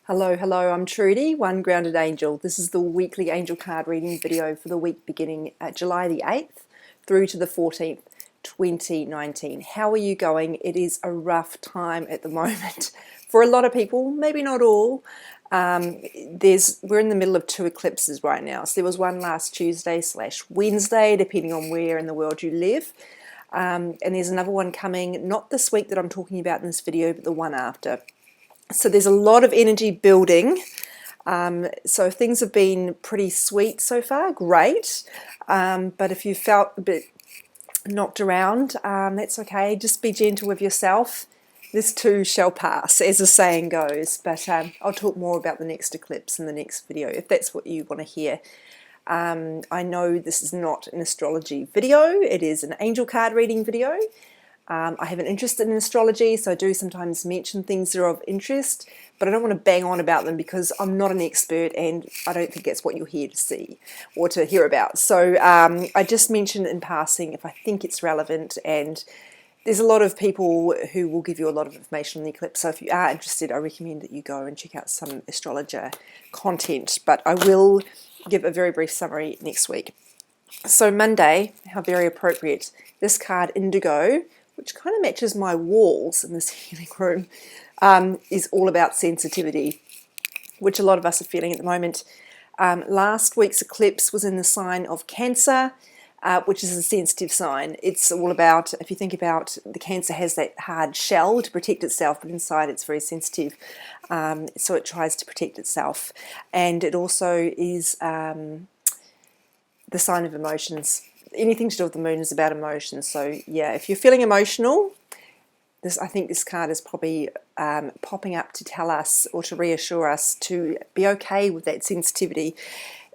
Hello, hello, I'm Trudy, One Grounded Angel. This is the weekly angel card reading video for the week beginning at July the 8th through to the 14th, 2019. How are you going? It is a rough time at the moment for a lot of people, maybe not all. We're in the middle of two eclipses right now. So there was one last Tuesday/Wednesday, depending on where in the world you live. And there's another one coming, not this week that I'm talking about in this video, but the one after. So there's a lot of energy building. So things have been pretty sweet so far, great. But if you felt a bit knocked around, that's okay. Just be gentle with yourself. This too shall pass, as the saying goes. But I'll talk more about the next eclipse in the next video, if that's what you want to hear. I know this is not an astrology video. It is an angel card reading video. I have an interest in astrology, so I do sometimes mention things that are of interest, but I don't want to bang on about them because I'm not an expert and I don't think it's what you're here to see or to hear about. So I just mention in passing if I think it's relevant, and there's a lot of people who will give you a lot of information on the eclipse, so if you are interested, I recommend that you go and check out some astrologer content, but I will give a very brief summary next week. So Monday, how very appropriate, this card Indigo, which kind of matches my walls in this healing room, is all about sensitivity, which a lot of us are feeling at the moment. Last week's eclipse was in the sign of Cancer, which is a sensitive sign. It's all about, if you think about, the Cancer has that hard shell to protect itself, but inside it's very sensitive, so it tries to protect itself. And it also is the sign of emotions. Anything to do with the moon is about emotions. So yeah, if you're feeling emotional, I think this card is probably popping up to tell us or to reassure us to be okay with that sensitivity.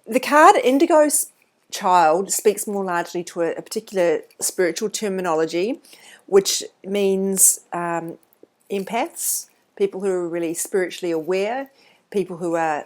The card Indigo's Child speaks more largely to a particular spiritual terminology, which means empaths, people who are really spiritually aware, people who are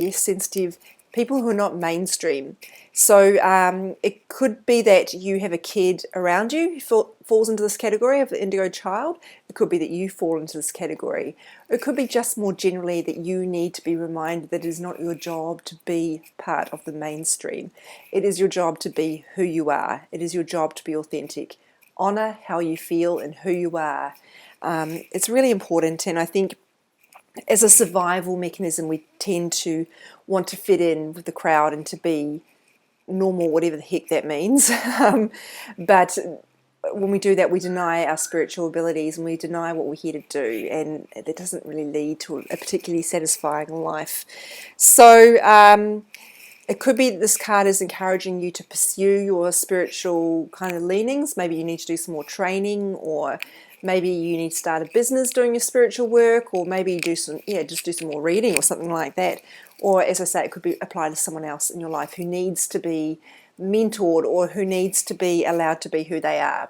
sensitive, people who are not mainstream. So it could be that you have a kid around you who falls into this category of the Indigo Child. It could be that you fall into this category. It could be just more generally that you need to be reminded that it is not your job to be part of the mainstream. It is your job to be who you are. It is your job to be authentic. Honor how you feel and who you are. It's really important, and I think as a survival mechanism, we tend to want to fit in with the crowd and to be normal, whatever the heck that means. But when we do that, we deny our spiritual abilities and we deny what we're here to do, and that doesn't really lead to a particularly satisfying life. So it could be that this card is encouraging you to pursue your spiritual kind of leanings. Maybe you need to do some more training, or maybe you need to start a business doing your spiritual work, or maybe you just do some more reading or something like that. Or, as I say, it could be applied to someone else in your life who needs to be mentored or who needs to be allowed to be who they are.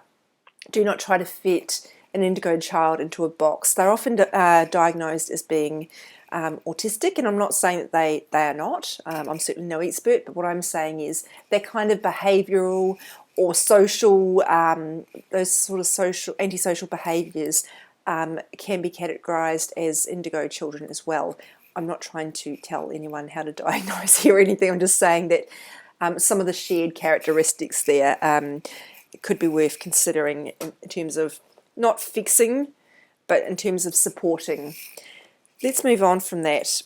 Do not try to fit an Indigo Child into a box. They're often diagnosed as being autistic, and I'm not saying that they are not. I'm certainly no expert, but what I'm saying is they're kind of behavioural or social, those sort of social, antisocial behaviours can be categorised as Indigo children as well. I'm not trying to tell anyone how to diagnose here or anything. I'm just saying that some of the shared characteristics there could be worth considering in terms of not fixing, but in terms of supporting. Let's move on from that.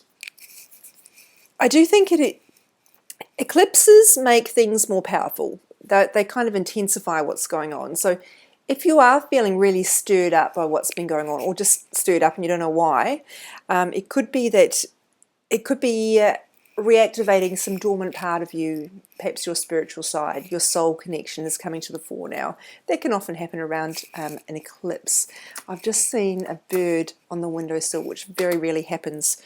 I do think eclipses make things more powerful. They kind of intensify what's going on. So if you are feeling really stirred up by what's been going on, or just stirred up and you don't know why, it could be that it could be reactivating some dormant part of you, perhaps your spiritual side, your soul connection is coming to the fore now. That can often happen around an eclipse. I've just seen a bird on the windowsill, which very rarely happens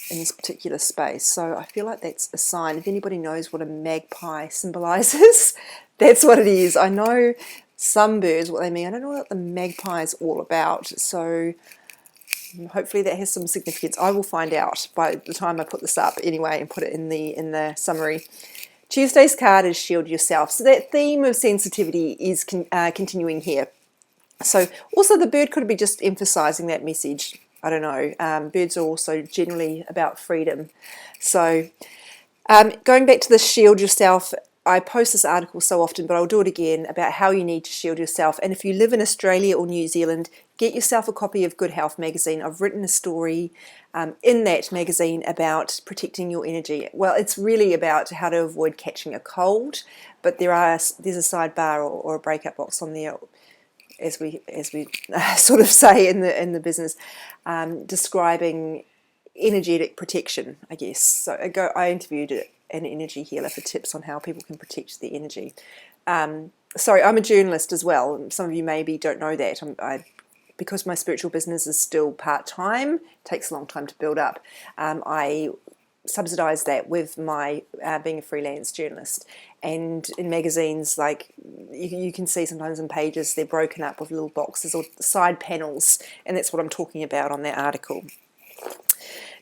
in this particular space. So I feel like that's a sign. If anybody knows what a magpie symbolises, that's what it is. I know some birds, what they mean. I don't know what the magpie is all about. So hopefully that has some significance. I will find out by the time I put this up anyway and put it in the summary. Tuesday's card is Shield Yourself. So that theme of sensitivity is continuing here. So also the bird could be just emphasizing that message. I don't know. Birds are also generally about freedom. So going back to the shield yourself, I post this article so often, but I'll do it again about how you need to shield yourself. And if you live in Australia or New Zealand, get yourself a copy of Good Health magazine. I've written a story in that magazine about protecting your energy. Well, it's really about how to avoid catching a cold, but there's a sidebar or a breakout box on there, as we sort of say in the business, describing energetic protection, I guess. So I interviewed an energy healer for tips on how people can protect their energy. Sorry, I'm a journalist as well. Some of you maybe don't know that. Because my spiritual business is still part-time, it takes a long time to build up, I subsidise that with my being a freelance journalist. And in magazines, like you can see sometimes in pages, they're broken up with little boxes or side panels, and that's what I'm talking about on that article.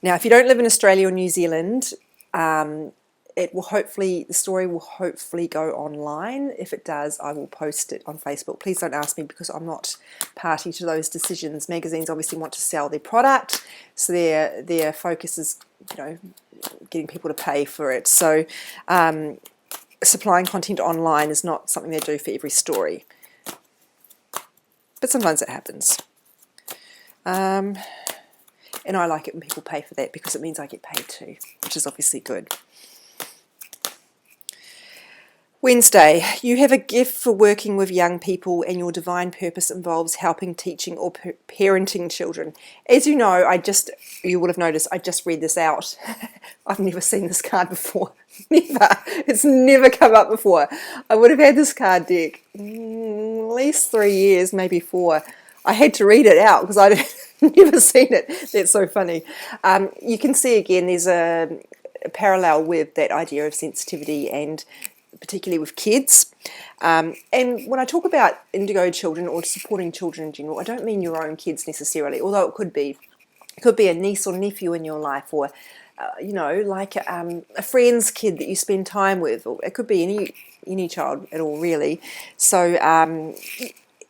Now, if you don't live in Australia or New Zealand, the story will hopefully go online. If it does, I will post it on Facebook. Please don't ask me because I'm not party to those decisions. Magazines obviously want to sell their product, so their focus is, getting people to pay for it. So supplying content online is not something they do for every story, but sometimes it happens. And I like it when people pay for that because it means I get paid too, which is obviously good. Wednesday, you have a gift for working with young people, and your divine purpose involves helping, teaching, or parenting children. As you know, you would have noticed, I just read this out. I've never seen this card before. Never. It's never come up before. I would have had this card deck at least 3 years, maybe 4. I had to read it out because I'd never seen it. That's so funny. You can see again there's a parallel with that idea of sensitivity, and particularly with kids. And when I talk about indigo children or supporting children in general, I don't mean your own kids necessarily, although it could be. It could be a niece or nephew in your life, or like a friend's kid that you spend time with, or it could be any child at all, really. So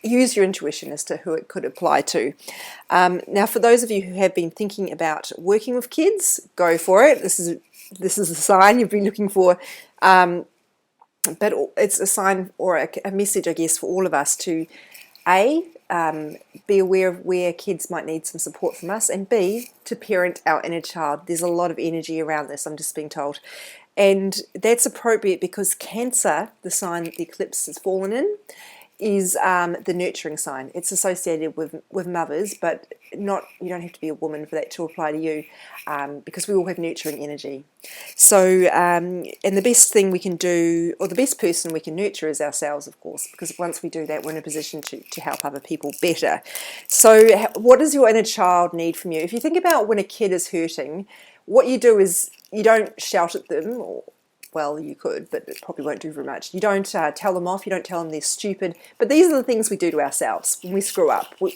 use your intuition as to who it could apply to. Now, for those of you who have been thinking about working with kids, go for it. This is a sign you've been looking for. But it's a sign or a message, I guess, for all of us to be aware of where kids might need some support from us, and B, to parent our inner child. There's a lot of energy around this, I'm just being told. And that's appropriate because Cancer, the sign that the eclipse has fallen in, is the nurturing sign. It's associated with mothers, but you don't have to be a woman for that to apply to you, because we all have nurturing energy. So and the best thing we can do, or the best person we can nurture, is ourselves, of course, because once we do that, we're in a position to help other people better. So what does your inner child need from you? If you think about when a kid is hurting, what you do is you don't shout at them, well, you could, but it probably won't do very much. You don't tell them off. You don't tell them they're stupid. But these are the things we do to ourselves when we screw up. We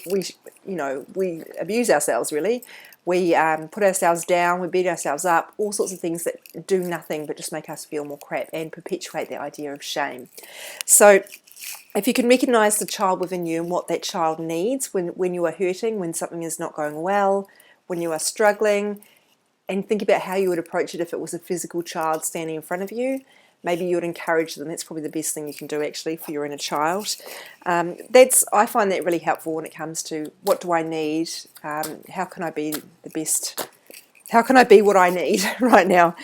abuse ourselves, really. We put ourselves down. We beat ourselves up. All sorts of things that do nothing but just make us feel more crap and perpetuate the idea of shame. So if you can recognise the child within you and what that child needs when you are hurting, when something is not going well, when you are struggling, and think about how you would approach it if it was a physical child standing in front of you. Maybe you would encourage them. That's probably the best thing you can do, actually, for your inner child. I find that really helpful when it comes to what do I need, how can I be the best, how can I be what I need right now,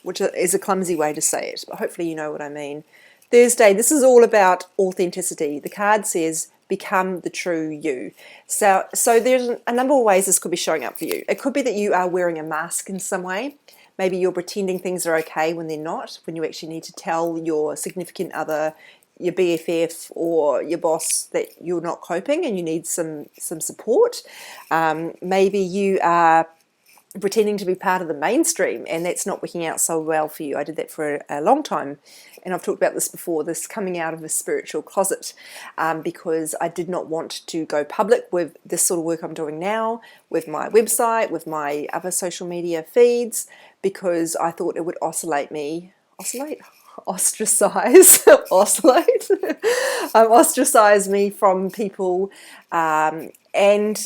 which is a clumsy way to say it, but hopefully you know what I mean. Thursday, this is all about authenticity. The card says, become the true you. So there's a number of ways this could be showing up for you. It could be that you are wearing a mask in some way. Maybe you're pretending things are okay when they're not, when you actually need to tell your significant other, your BFF or your boss that you're not coping and you need some support. Maybe you are pretending to be part of the mainstream and that's not working out so well for you. I did that for a long time, and I've talked about this before, this coming out of a spiritual closet, because I did not want to go public with this sort of work I'm doing now, with my website, with my other social media feeds, because I thought it would ostracize me from people, and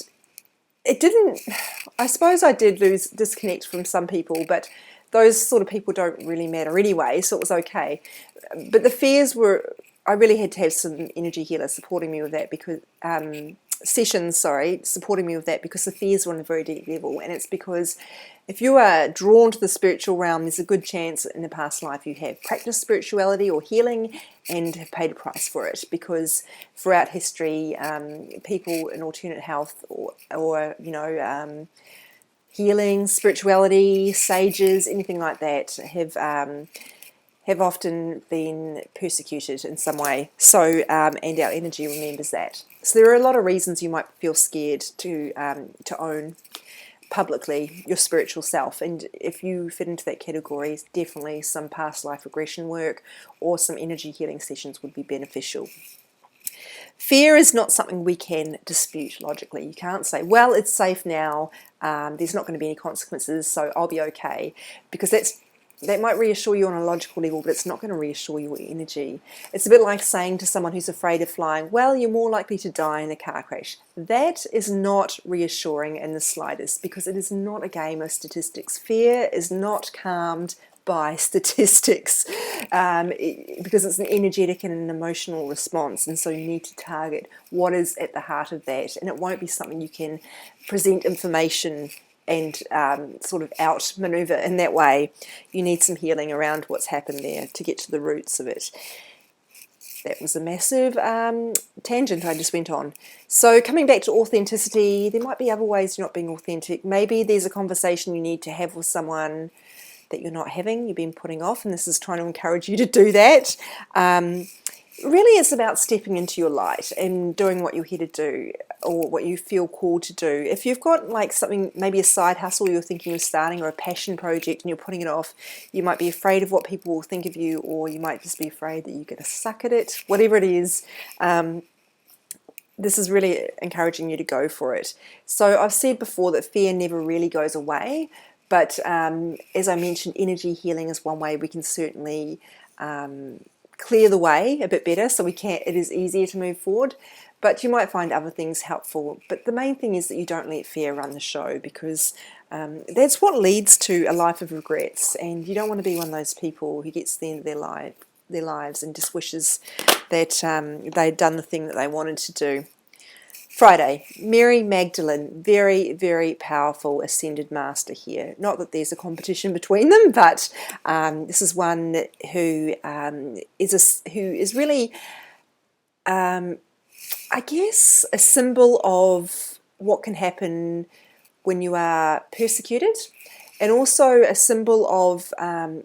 it didn't, I suppose I did lose disconnect from some people, but those sort of people don't really matter anyway, so it was okay. But the fears were, I really had to have some energy healers supporting me with that, because supporting me with that, because the fears were on a very deep level. And it's because if you are drawn to the spiritual realm, there's a good chance in the past life you have practiced spirituality or healing and have paid a price for it, because throughout history, people in alternate health or healing, spirituality, sages, anything like that have often been persecuted in some way. So, and our energy remembers that. So there are a lot of reasons you might feel scared to own publicly your spiritual self. And if you fit into that category, definitely some past life regression work or some energy healing sessions would be beneficial. Fear is not something we can dispute logically. You can't say, well, it's safe now, there's not going to be any consequences, so I'll be okay, because that might reassure you on a logical level, but it's not going to reassure your energy. It's a bit like saying to someone who's afraid of flying, well, you're more likely to die in a car crash. That is not reassuring in the slightest, because it is not a game of statistics. Fear is not calmed by statistics, because it's an energetic and an emotional response, and so you need to target what is at the heart of that, and it won't be something you can present information and sort of outmaneuver in that way. You need some healing around what's happened there to get to the roots of it. That was a massive tangent I just went on. So coming back to authenticity, there might be other ways you're not being authentic. Maybe there's a conversation you need to have with someone that you're not having, you've been putting off, and this is trying to encourage you to do that. Really, it's about stepping into your light and doing what you're here to do, or what you feel called to do. If you've got like something, maybe a side hustle you're thinking of starting, or a passion project, and you're putting it off, you might be afraid of what people will think of you, or you might just be afraid that you're going to suck at it. Whatever it is, this is really encouraging you to go for it. So I've said before that fear never really goes away, but as I mentioned, energy healing is one way we can certainly clear the way a bit better, so it is easier to move forward. But you might find other things helpful. But the main thing is that you don't let fear run the show, because that's what leads to a life of regrets. And you don't want to be one of those people who gets to the end of their lives and just wishes that they'd done the thing that they wanted to do. Friday, Mary Magdalene, very, very powerful ascended master here. Not that there's a competition between them, but this is one who is really, I guess, a symbol of what can happen when you are persecuted, and also a symbol of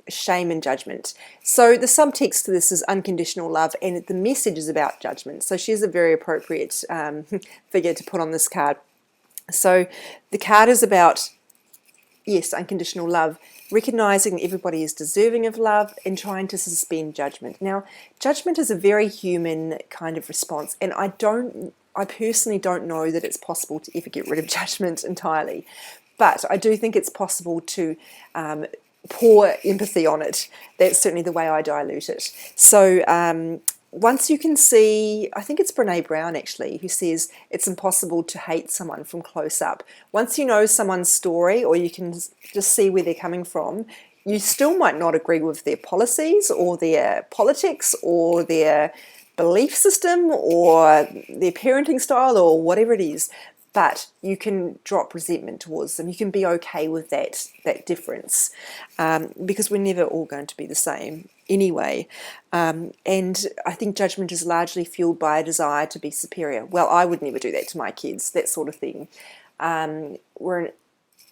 shame and judgment. So the subtext to this is unconditional love, and the message is about judgment. So she's a very appropriate figure to put on this card. So the card is about, yes, unconditional love, recognizing that everybody is deserving of love and trying to suspend judgment. Now, judgment is a very human kind of response, and I personally don't know that it's possible to ever get rid of judgment entirely. But I do think it's possible to pour empathy on it. That's certainly the way I dilute it. So once you can see, I think it's Brene Brown actually, who says it's impossible to hate someone from close up. Once you know someone's story, or you can just see where they're coming from, you still might not agree with their policies or their politics or their belief system or their parenting style or whatever it is. But you can drop resentment towards them. You can be okay with that difference, because we're never all going to be the same anyway. And I think judgment is largely fueled by a desire to be superior. Well, I would never do that to my kids, that sort of thing. In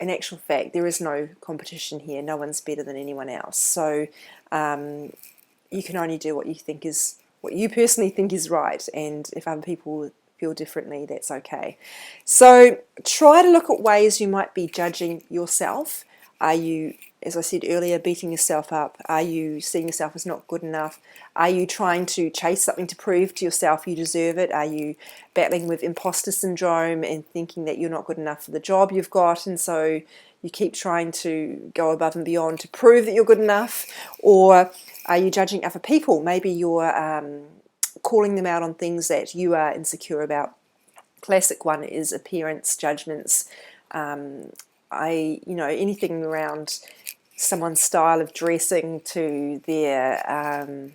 actual fact, there is no competition here. No one's better than anyone else. So you can only do what you personally think is right. And if other people feel differently, that's okay. So try to look at ways you might be judging yourself. Are you, as I said earlier, beating yourself up? Are you seeing yourself as not good enough? Are you trying to chase something to prove to yourself you deserve it? Are you battling with imposter syndrome and thinking that you're not good enough for the job you've got, and so you keep trying to go above and beyond to prove that you're good enough? Or are you judging other people? Maybe you're calling them out on things that you are insecure about. Classic one is appearance, judgments. Anything around someone's style of dressing to their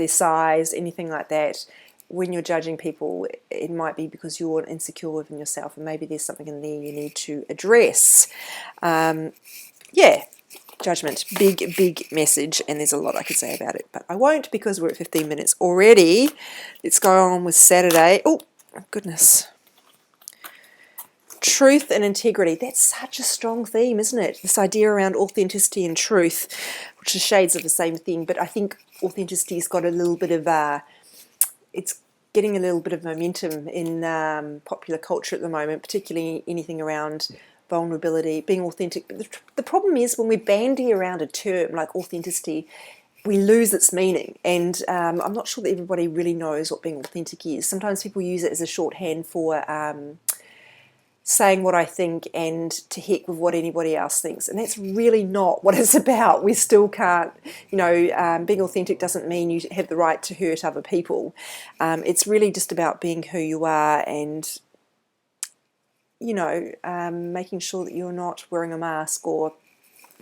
size, anything like that. When you're judging people, it might be because you're insecure within yourself, and maybe there's something in there you need to address. Yeah, judgment, big message, and there's a lot I could say about it, but I won't because we're at 15 minutes already. Let's go on with Saturday. Oh, goodness. Truth and integrity. That's such a strong theme, isn't it? This idea around authenticity and truth, which are shades of the same thing, but I think authenticity's got a little bit of it's getting a little bit of momentum in popular culture at the moment, particularly anything around vulnerability, being authentic. But the problem is when we're bandying around a term like authenticity, we lose its meaning, and I'm not sure that everybody really knows what being authentic is. Sometimes people use it as a shorthand for saying what I think and to heck with what anybody else thinks, and that's really not what it's about. We still can't, being authentic doesn't mean you have the right to hurt other people. It's really just about being who you are, and making sure that you're not wearing a mask, or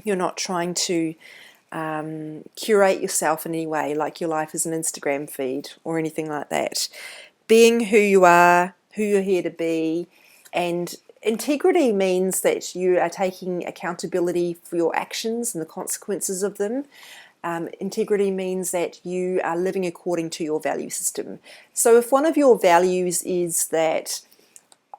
you're not trying to curate yourself in any way, like your life is an Instagram feed or anything like that. Being who you are, who you're here to be. And integrity means that you are taking accountability for your actions and the consequences of them. Integrity means that you are living according to your value system. So if one of your values is that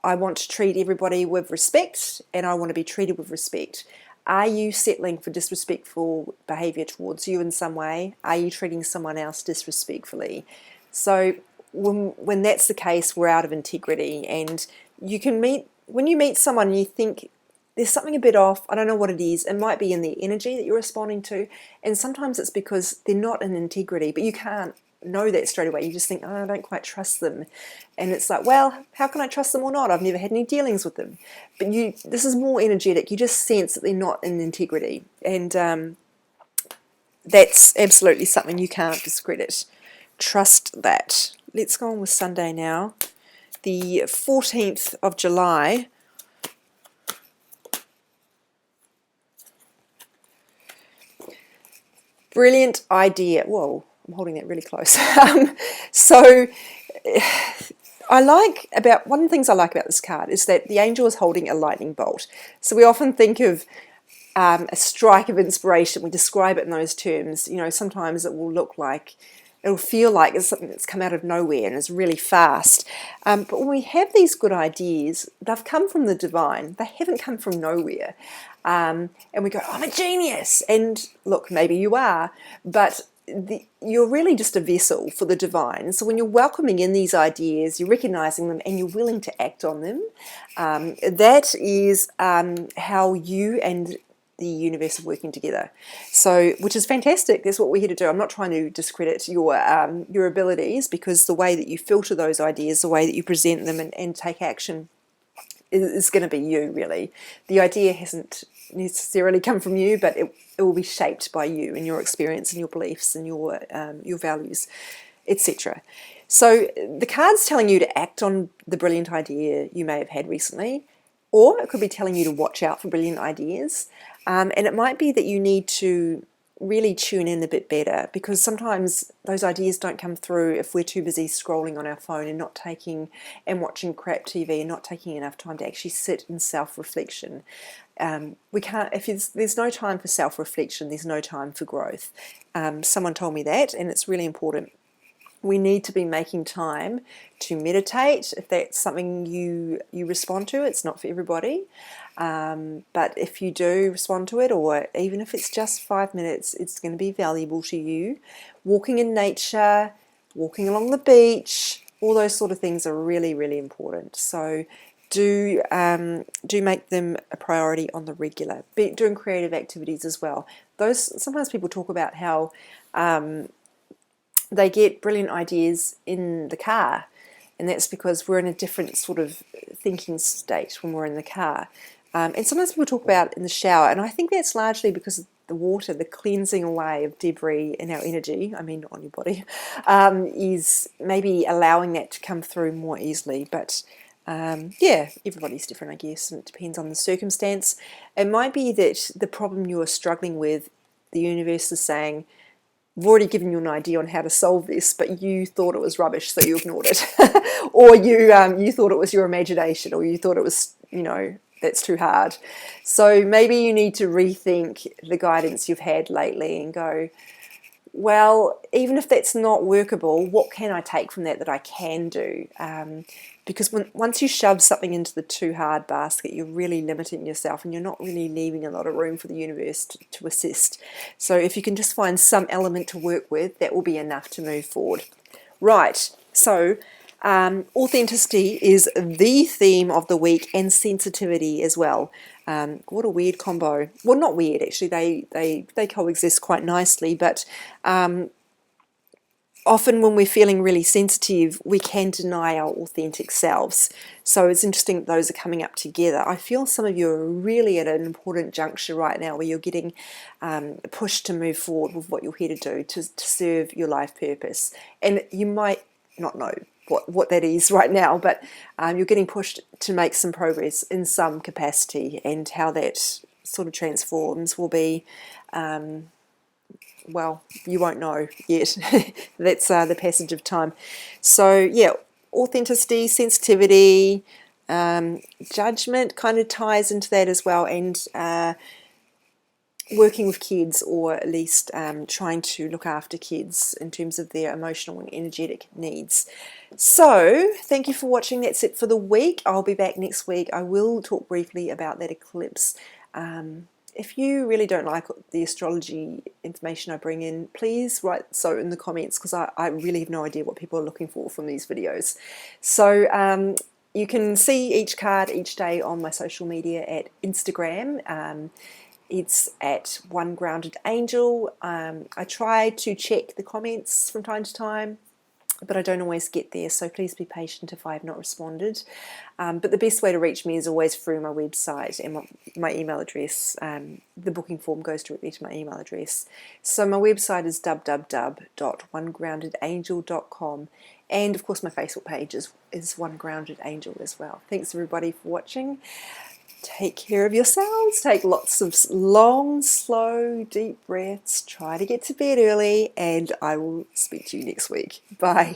I want to treat everybody with respect and I want to be treated with respect, are you settling for disrespectful behaviour towards you in some way? Are you treating someone else disrespectfully? So when that's the case, we're out of integrity, and when you meet someone and you think there's something a bit off, I don't know what it is, it might be in the energy that you're responding to, and sometimes it's because they're not in integrity, but you can't know that straight away. You just think, oh, I don't quite trust them, and it's like, well, how can I trust them or not? I've never had any dealings with them. But this is more energetic. You just sense that they're not in integrity, and that's absolutely something you can't discredit. Trust that. Let's go on with Sunday now. The 14th of July. Brilliant idea. Whoa, I'm holding that really close. So one of the things I like about this card is that the angel is holding a lightning bolt. So we often think of a strike of inspiration. We describe it in those terms. Sometimes it will it'll feel like it's something that's come out of nowhere and is really fast. But when we have these good ideas, they've come from the divine. They haven't come from nowhere. And we go, I'm a genius. And look, maybe you are, but you're really just a vessel for the divine. So when you're welcoming in these ideas, you're recognizing them and you're willing to act on them. That is how you and the universe are working together. So, which is fantastic. That's what we're here to do. I'm not trying to discredit your abilities, because the way that you filter those ideas, the way that you present them and take action is going to be you, really. The idea hasn't necessarily come from you, but it will be shaped by you and your experience and your beliefs and your values, etc. So the card's telling you to act on the brilliant idea you may have had recently, or it could be telling you to watch out for brilliant ideas. And it might be that you need to really tune in a bit better, because sometimes those ideas don't come through if we're too busy scrolling on our phone and watching crap TV and not taking enough time to actually sit in self-reflection. We can't, if there's no time for self-reflection, there's no time for growth. Someone told me that, and it's really important. We need to be making time to meditate. If that's something you respond to, it's not for everybody. But if you do respond to it, or even if it's just 5 minutes, it's going to be valuable to you. Walking in nature, walking along the beach, all those sort of things are really, really important. So do make them a priority on the regular. Doing creative activities as well. Sometimes people talk about how they get brilliant ideas in the car, and that's because we're in a different sort of thinking state when we're in the car. And sometimes people talk about in the shower, and I think that's largely because the water, the cleansing away of debris in our energy, I mean not on your body, is maybe allowing that to come through more easily. But yeah, everybody's different, I guess, and it depends on the circumstance. It might be that the problem you're struggling with, the universe is saying, I've already given you an idea on how to solve this, but you thought it was rubbish, so you ignored it. Or you thought it was your imagination, or you thought it was, that's too hard. So maybe you need to rethink the guidance you've had lately and go, well, even if that's not workable, what can I take from that I can do? Because once you shove something into the too hard basket, you're really limiting yourself and you're not really leaving a lot of room for the universe to assist. So if you can just find some element to work with, that will be enough to move forward. Right, so authenticity is the theme of the week, and sensitivity as well. What a weird combo. Well, not weird, actually. They coexist quite nicely, but often when we're feeling really sensitive, we can deny our authentic selves. So it's interesting that those are coming up together. I feel some of you are really at an important juncture right now where you're getting pushed to move forward with what you're here to do, to serve your life purpose. And you might not know what that is right now, but you're getting pushed to make some progress in some capacity, and how that sort of transforms will be, well, you won't know yet. That's the passage of time. So yeah, authenticity, sensitivity, judgment kind of ties into that as well, and working with kids, or at least trying to look after kids in terms of their emotional and energetic needs. So thank you for watching. That's it for the week. I'll be back next week. I will talk briefly about that eclipse. If you really don't like the astrology information I bring in, please write so in the comments, because I really have no idea what people are looking for from these videos. So you can see each card each day on my social media at Instagram. It's at One Grounded Angel. I try to check the comments from time to time, but I don't always get there, so please be patient if I have not responded. But the best way to reach me is always through my website and my email address. The booking form goes directly to my email address. So my website is www.onegroundedangel.com, and of course my Facebook page is One Grounded Angel as well. Thanks everybody for watching. Take care of yourselves. Take lots of long, slow, deep breaths. Try to get to bed early, and I will speak to you next week. Bye.